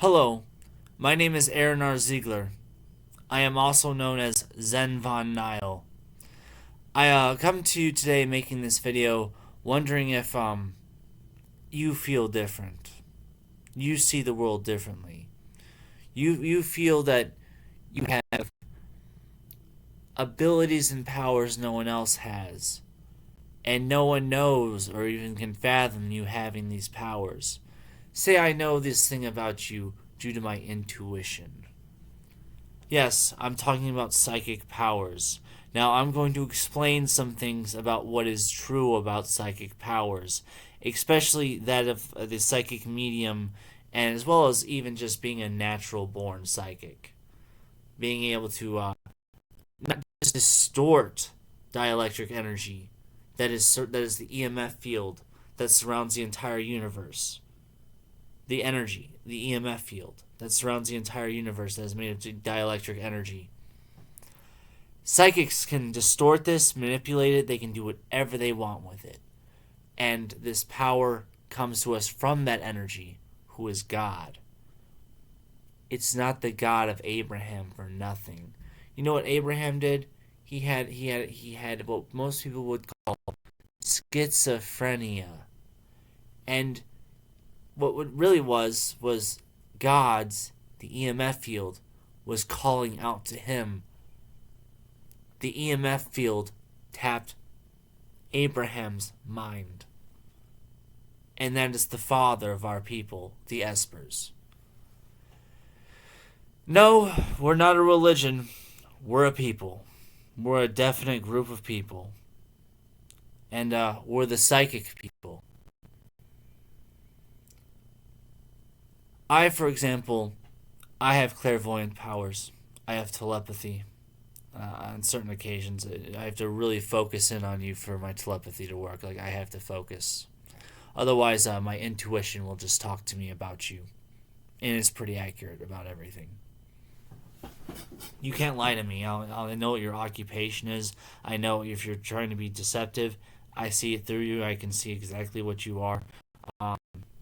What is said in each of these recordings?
Hello, my name is Aaron R. Ziegler. I am also known as Zen Von Nile. I come to you today making this video wondering if you feel different. You see the world differently. You feel that you have abilities and powers no one else has. And no one knows or even can fathom you having these powers. Say I know this thing about you due to my intuition. Yes, I'm talking about psychic powers. Now, I'm going to explain some things about what is true about psychic powers, especially that of the psychic medium, and as well as even just being a natural born psychic. Being able to not just distort dielectric energy, that is the EMF field that surrounds the entire universe. The energy, the EMF field that surrounds the entire universe that is made of dielectric energy. Psychics can distort this, manipulate it, they can do whatever they want with it. And this power comes to us from that energy, who is God. It's not the God of Abraham for nothing. You know what Abraham did? He had what most people would call schizophrenia. And what it really was God's, the EMF field, was calling out to him. The EMF field tapped Abraham's mind. And that is the father of our people, the Espers. No, we're not a religion. We're a people. We're a definite group of people. And we're the psychic people. For example, I have clairvoyant powers. I have telepathy. On certain occasions, I have to really focus in on you for my telepathy to work. Like, I have to focus. Otherwise, my intuition will just talk to me about you. And it's pretty accurate about everything. You can't lie to me. I know what your occupation is. I know if you're trying to be deceptive. I see it through you. I can see exactly what you are.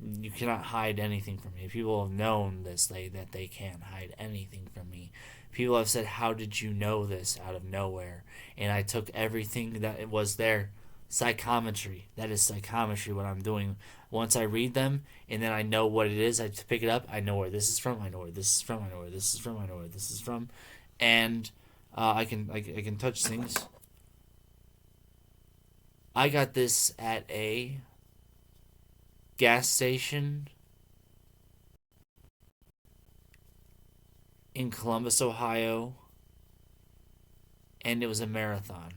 You cannot hide anything from me. People have known this, that they can't hide anything from me. People have said, how did you know this out of nowhere? And I took everything that it was there. Psychometry. That is psychometry, what I'm doing. Once I read them, and then I know what it is, I pick it up, I know where this is from, I know where this is from, I know where this is from, I know where this is from. And I can touch things. I got this at a gas station in Columbus, Ohio, and it was a marathon.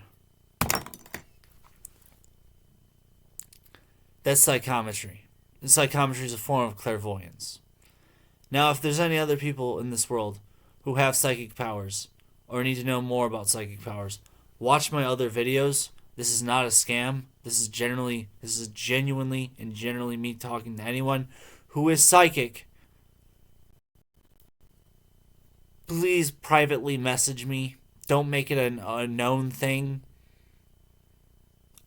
That's psychometry. And psychometry is a form of clairvoyance. Now, if there's any other people in this world who have psychic powers or need to know more about psychic powers, watch my other videos. This is not a scam. This is genuinely and generally me talking to anyone who is psychic. Please privately message me. Don't make it a known thing.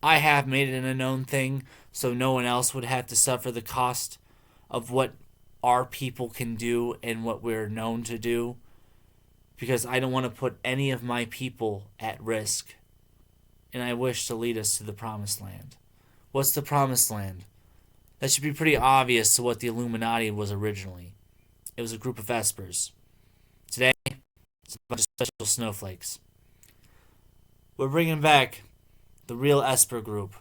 I have made it a known thing, so no one else would have to suffer the cost of what our people can do and what we're known to do, because I don't want to put any of my people at risk, and I wish to lead us to the promised land. What's the promised land? That should be pretty obvious to what the Illuminati was originally. It was a group of Espers. Today, it's a bunch of special snowflakes. We're bringing back the real Esper group,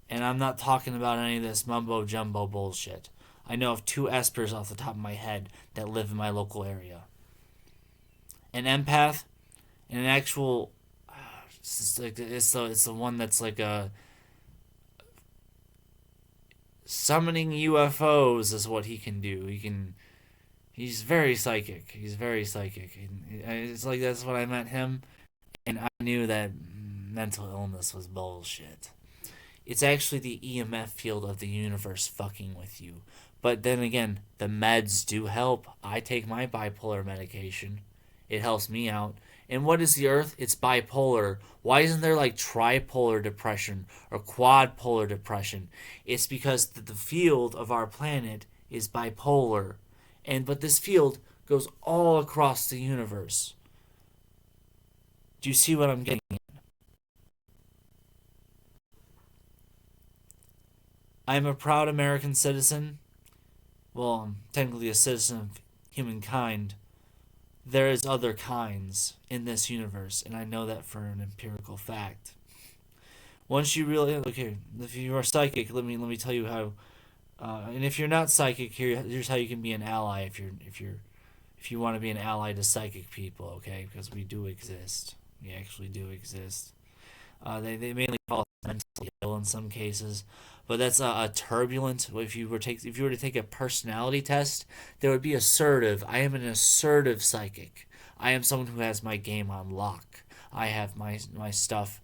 and I'm not talking about any of this mumbo-jumbo bullshit. I know of 2 Espers off the top of my head that live in my local area. An empath and an actual... It's the one that's like a... Summoning UFOs is what he can do. He's very psychic. He's very psychic. It's like that's what I met him, and I knew that mental illness was bullshit. It's actually the EMF field of the universe fucking with you. But then again, the meds do help. I take my bipolar medication. It helps me out. And what is the Earth? It's bipolar. Why isn't there like tripolar depression or quadpolar depression? It's because the field of our planet is bipolar. But this field goes all across the universe. Do you see what I'm getting at? I am a proud American citizen. Well, I'm technically a citizen of humankind. There is other kinds in this universe, and I know that for an empirical fact. Once you really okay, if you are psychic, let me tell you how. And if you're not psychic, here's how you can be an ally if you want to be an ally to psychic people, okay? Because we do exist. We actually do exist. They mainly call us mentally ill in some cases, but that's a turbulent. If you were to take a personality test, there would be assertive. I am an assertive psychic. I am someone who has my game on lock. I have my stuff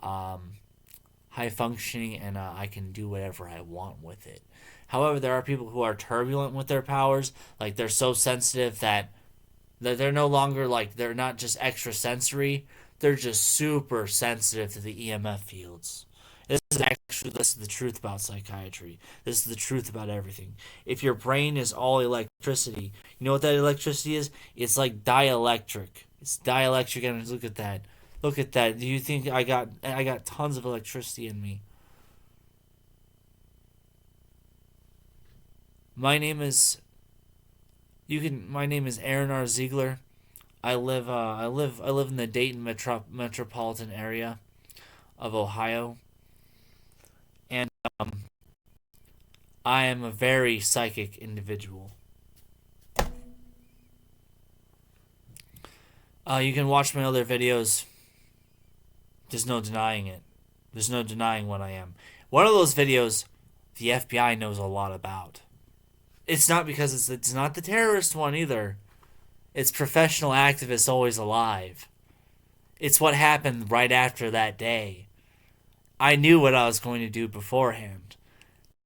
high functioning, and I can do whatever I want with it. However, there are people who are turbulent with their powers, like they're so sensitive that they're no longer like they're not just extrasensory, they're just super sensitive to the EMF fields. This is the truth about psychiatry. This is the truth about everything. If your brain is all electricity, you know what that electricity is? It's like dielectric. It's dielectric energy. Look at that. Look at that. Do you think I got tons of electricity in me? My name is my name is Aaron R. Ziegler. I live in the Dayton metropolitan area of Ohio, and I am a very psychic individual. You can watch my other videos. There's no denying it. There's no denying what I am. One of those videos, the FBI knows a lot about. It's not because it's not the terrorist one either. It's professional activists always alive. It's what happened right after that day. I knew what I was going to do beforehand.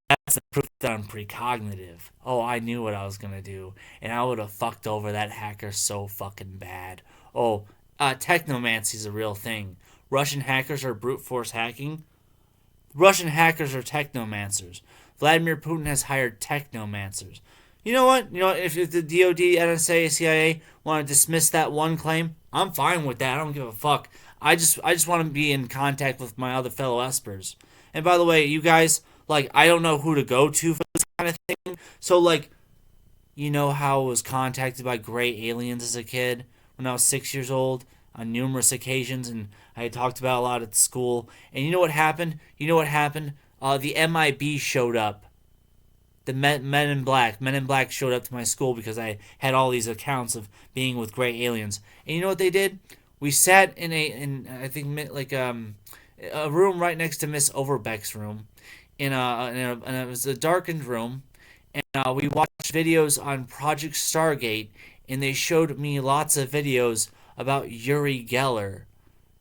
That's the proof that I'm precognitive. Oh, I knew what I was going to do. And I would have fucked over that hacker so fucking bad. Oh, technomancy is a real thing. Russian hackers are brute force hacking. Russian hackers are technomancers. Vladimir Putin has hired technomancers. You know what? If the DoD, NSA, CIA want to dismiss that one claim, I'm fine with that. I don't give a fuck. I just want to be in contact with my other fellow Espers. And by the way, you guys, I don't know who to go to for this kind of thing. So, you know how I was contacted by gray aliens as a kid when I was 6 years old on numerous occasions, and I had talked about a lot at school. And you know what happened? The MIB showed up. The Men in Black showed up to my school because I had all these accounts of being with gray aliens. And you know what they did? We sat in a room right next to Miss Overbeck's room, and it was a darkened room, and we watched videos on Project Stargate, and they showed me lots of videos about Uri Geller.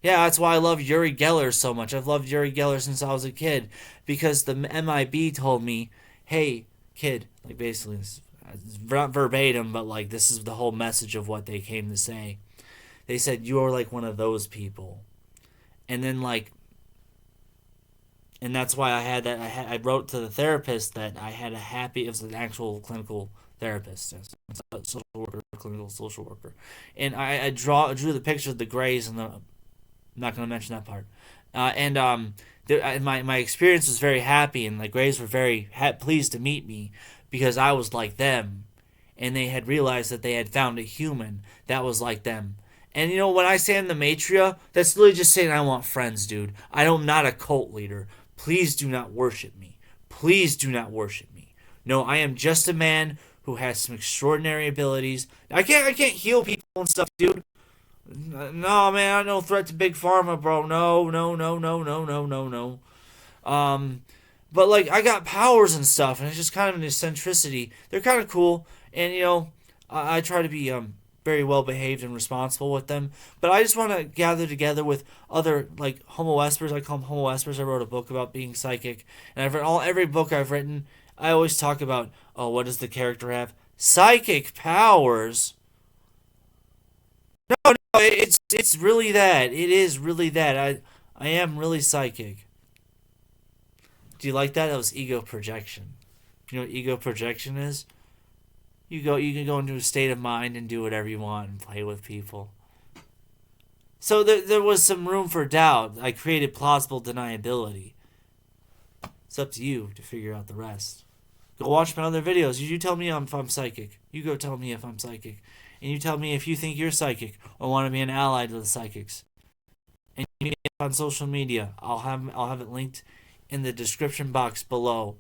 Yeah, that's why I love Uri Geller so much. I've loved Uri Geller since I was a kid, because the MIB told me, hey, kid, basically, it's not verbatim, but this is the whole message of what they came to say. They said, you are one of those people. And then, and that's why I had that. I wrote to the therapist that I had it was an actual clinical therapist, yes, social worker, clinical social worker. And I drew the picture of the grays, and I'm not going to mention that part. My experience was very happy, and the Greys were very pleased to meet me because I was like them, and they had realized that they had found a human that was like them. And when I say I'm the matria, that's literally just saying I want friends, dude. I'm not a cult leader. Please do not worship me. Please do not worship me. No, I am just a man who has some extraordinary abilities. I can't heal people and stuff, dude. No, man, I'm no threat to Big Pharma, bro. No, no, no, no, no, no, no, no. But I got powers and stuff, and it's just kind of an eccentricity. They're kind of cool, and I try to be very well behaved and responsible with them. But I just want to gather together with other Homo Espers. I call them Homo Espers. I wrote a book about being psychic, and every book I've written, I always talk about, oh, what does the character have? Psychic powers. No, it's really that. It is really that. I am really psychic. Do you like that? That was ego projection. You know what ego projection is? You can go into a state of mind and do whatever you want and play with people. So there was some room for doubt. I created plausible deniability. It's up to you to figure out the rest. Go watch my other videos. You tell me if I'm psychic. You go tell me if I'm psychic. And you tell me if you think you're psychic or want to be an ally to the psychics. And you meet me on social media. I'll have it linked in the description box below.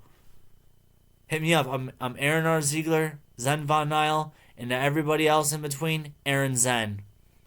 Hit me up. I'm Aaron R. Ziegler, Zen Von Nile, and to everybody else in between, Aaron Zen.